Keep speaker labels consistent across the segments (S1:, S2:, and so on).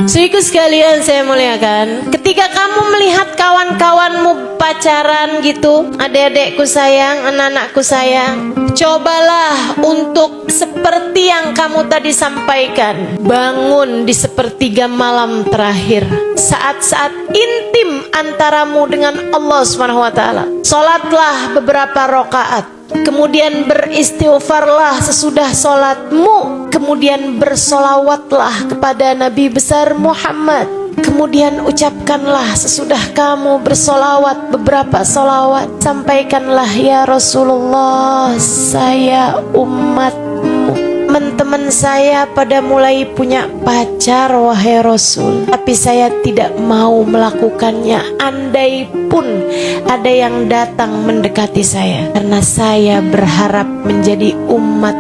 S1: Istriku sekalian saya muliakan, ketika kamu melihat kawan-kawanmu pacaran gitu, adik-adikku sayang, anak-anakku sayang, cobalah untuk seperti yang kamu tadi sampaikan, bangun di sepertiga malam terakhir, saat-saat intim antaramu dengan Allah SWT. Sholatlah beberapa rakaat, kemudian beristighfarlah sesudah sholatmu, kemudian bersolawatlah kepada Nabi besar Muhammad, kemudian ucapkanlah sesudah kamu bersolawat beberapa solawat, sampaikanlah, ya Rasulullah, saya umatmu, teman-teman saya pada mulai punya pacar wahai Rasul, tapi saya tidak mau melakukannya andai pun ada yang datang mendekati saya, karena saya berharap menjadi umat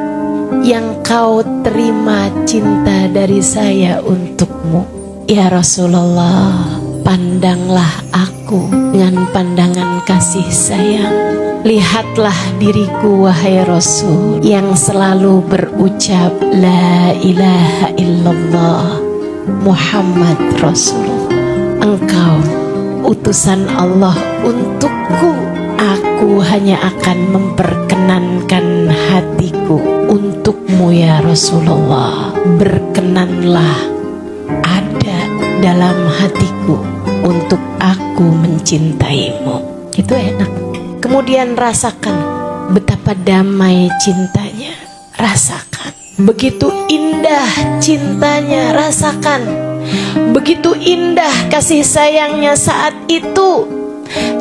S1: yang kau terima cinta dari saya untukmu. Ya Rasulullah, pandanglah aku dengan pandangan kasih sayang. Lihatlah diriku wahai Rasul, yang selalu berucap la ilaha illallah Muhammad Rasulullah. Engkau utusan Allah untukku. Aku hanya akan memperkenankan hatiku untukmu ya Rasulullah. Berkenanlah ada dalam hatiku untuk aku mencintaimu. Itu enak. Kemudian rasakan betapa damai cintanya. Rasakan begitu indah cintanya. Rasakan begitu indah kasih sayangnya. Saat itu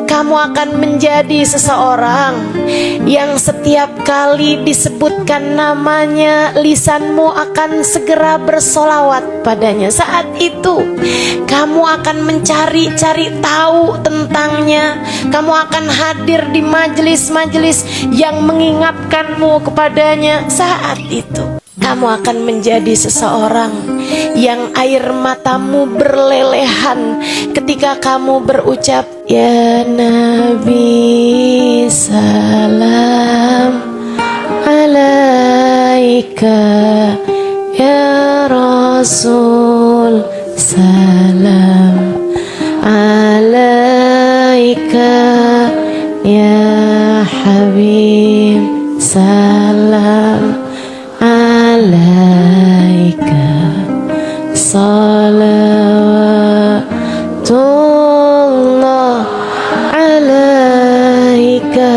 S1: kamu akan menjadi seseorang yang setiap kali disebutkan namanya, lisanmu akan segera bersolawat padanya. Saat itu kamu akan mencari-cari tahu tentangnya. Kamu akan hadir di majelis-majelis yang mengingatkanmu kepadanya. Saat itu kamu akan menjadi seseorang yang air matamu berlelehan ketika kamu berucap, ya Nabi salam alaika, ya Rasul salam alaika, ya Habib salam alaika, salawatullah alaika.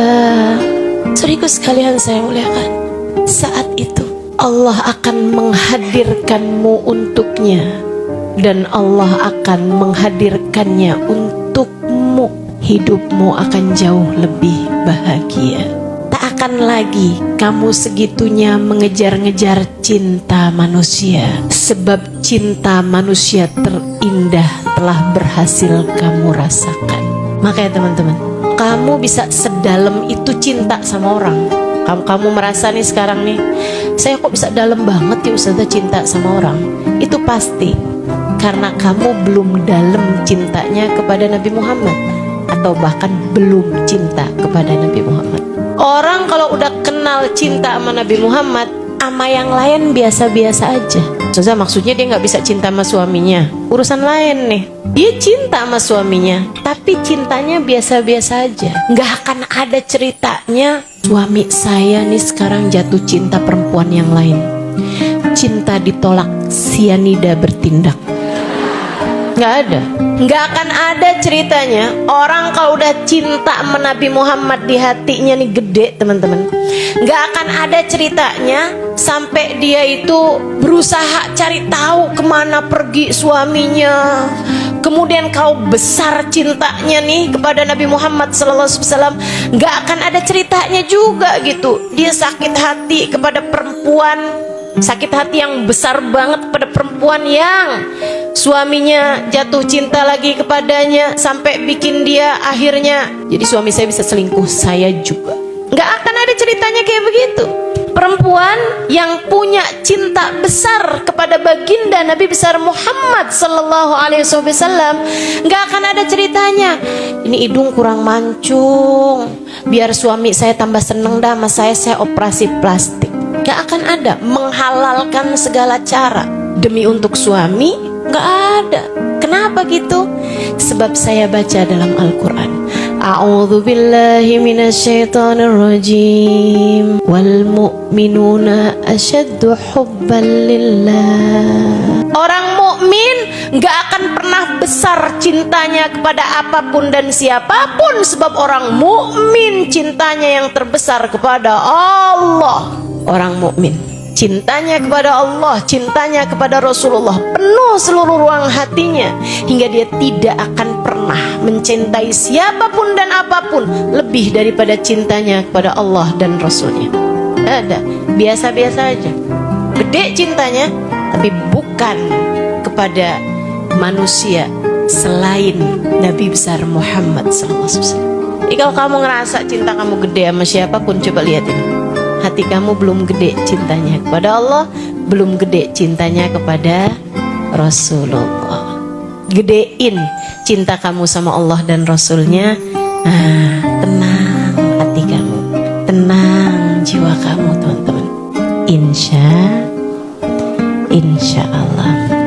S1: Saudaraku sekalian saya muliakan, saat itu Allah akan menghadirkanmu untuknya, dan Allah akan menghadirkannya untukmu. Hidupmu akan jauh lebih bahagia. Akan lagi kamu segitunya mengejar-ngejar cinta manusia, sebab cinta manusia terindah telah berhasil kamu rasakan. Makanya teman-teman, kamu bisa sedalam itu cinta sama orang. Kamu merasa nih sekarang nih, saya kok bisa dalam banget ya Ustazah cinta sama orang. Itu pasti karena kamu belum dalam cintanya kepada Nabi Muhammad, atau bahkan belum cinta kepada Nabi Muhammad. Orang kalau udah kenal cinta sama Nabi Muhammad, sama yang lain biasa-biasa aja. Maksudnya dia nggak bisa cinta sama suaminya, urusan lain nih. Dia cinta sama suaminya, tapi cintanya biasa-biasa aja. Nggak akan ada ceritanya, suami saya nih sekarang jatuh cinta perempuan yang lain. Cinta ditolak, sianida bertindak. Nggak ada. Nggak akan ada ceritanya orang kalau udah cinta sama Nabi Muhammad di hatinya nih gede teman-teman. Nggak akan ada ceritanya sampai dia itu berusaha cari tahu kemana pergi suaminya. Kemudian kau besar cintanya nih kepada Nabi Muhammad SAW, nggak akan ada ceritanya juga gitu. Dia sakit hati kepada perempuan, sakit hati yang besar banget pada perempuan yang suaminya jatuh cinta lagi kepadanya, sampai bikin dia akhirnya jadi suami saya bisa selingkuh, saya juga. Nggak akan ada ceritanya kayak begitu. Perempuan yang punya cinta besar kepada baginda Nabi besar Muhammad Sallallahu Alaihi Wasallam, nggak akan ada ceritanya, ini hidung kurang mancung, biar suami saya tambah seneng dah sama saya operasi plastik. Gak akan ada. Menghalalkan segala cara demi untuk suami, Nggak ada. Kenapa gitu? Sebab saya baca dalam Al-Quran, A'udzu billahi minasyaitonir rajim. Wal mu'minuna asyaddu hubban lillah. Orang mukmin nggak akan pernah besar cintanya kepada apapun dan siapapun, sebab orang mukmin cintanya yang terbesar kepada Allah. Orang mukmin cintanya kepada Allah, cintanya kepada Rasulullah penuh seluruh ruang hatinya, hingga dia tidak akan pernah mencintai siapapun dan apapun lebih daripada cintanya kepada Allah dan Rasulnya. Ada, biasa-biasa aja, gede cintanya, tapi bukan kepada manusia selain Nabi besar Muhammad SAW. Jadi kalau kamu ngerasa cinta kamu gede sama siapapun, coba lihatin, hati kamu belum gede cintanya kepada Allah, belum gede cintanya kepada Rasulullah. Gedein cinta kamu sama Allah dan Rasulnya. Tenang hati kamu, tenang jiwa kamu, teman-teman. Insya Allah.